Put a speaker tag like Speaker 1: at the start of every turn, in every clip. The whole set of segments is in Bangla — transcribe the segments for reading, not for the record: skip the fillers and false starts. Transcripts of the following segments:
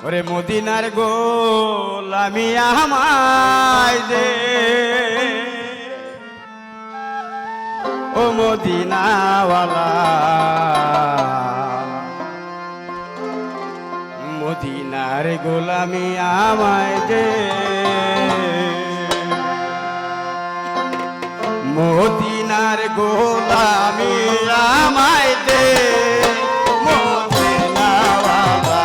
Speaker 1: ওরে মদিনার গোলামি আমায় দে, ও মদিনাওয়ালা, মদিনার গোলামি আমায় দে, মদিনার গোলামি আমায় দে, মদিনাওয়ালা,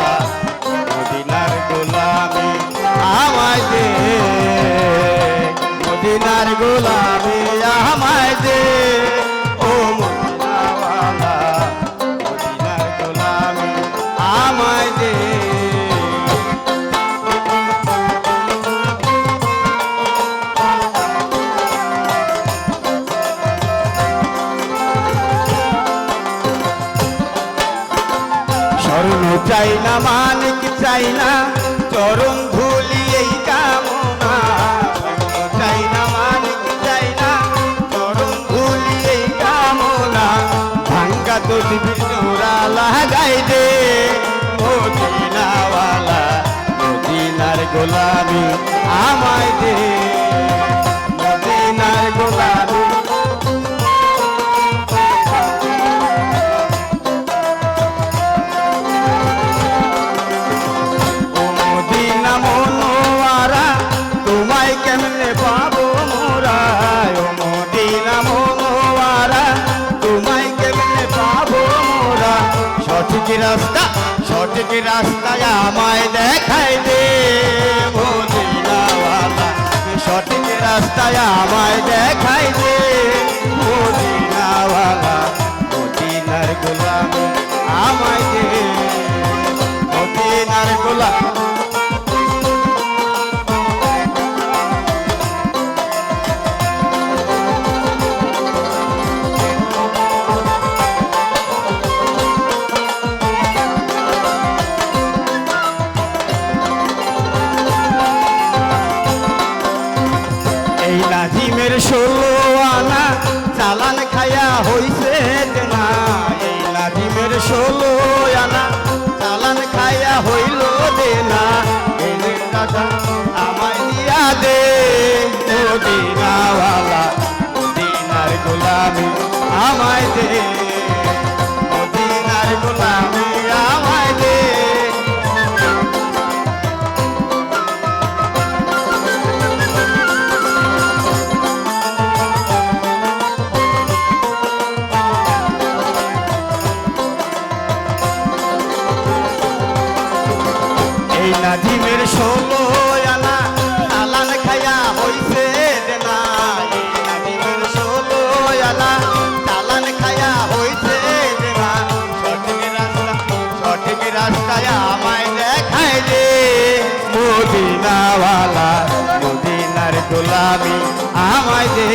Speaker 1: মদিনার গোলামি আমায় দে, মদিনার গোলামি আমায় দে, ও মদিনাওয়ালা, মদিনার গোলামি আমায় দে। স্বর্ণ চাই না, মানিক চাই না, চরণ ধুলি এই কামনা। স্বর্ণ চাই না, মানিক চাই না, চরণ ধুলি এই কামনা। ভাঙ্গা তসবির জোড়া লাগাই দে, মদিনাওয়ালা, মদিনার গোলামি আমায় দে, মদিনার গোলামি। কেমনে পাবো মোরা, ও মদিনা মনোয়ারা, তোমায় কেমনে পাবো মোরা। সঠিক রাস্তা, সঠিক রাস্তায় আমায় দেখাই দে, মদিনাওয়ালা, সঠিক রাস্তায় আমায় দেখাই দে, মদিনাওয়ালা, মদিনার গোলামি আমায় দে, মদিনার গোলামি। এই নাজিমের 16 আনা চালান খায়া হইছে না, এই নাজিমের 16 আনা চালান খায়া হইল দে না। এই টাকা আমায় দিয়া দে, মদিনাওয়ালা, মদিনার গোলামি আমায় দে, মদিনার গোলামি আমায় দে। এই নাজিমের 16 আনা চালান খায়া হইছে না, এই নাজিমের 16 আনা চালান খায়া হইছে না। সঠিক রাস্তা, সঠিক রাস্তায় আমায় দেখাই দে, মদিনাওয়ালা, মদিনার গোলামি আমায় দে।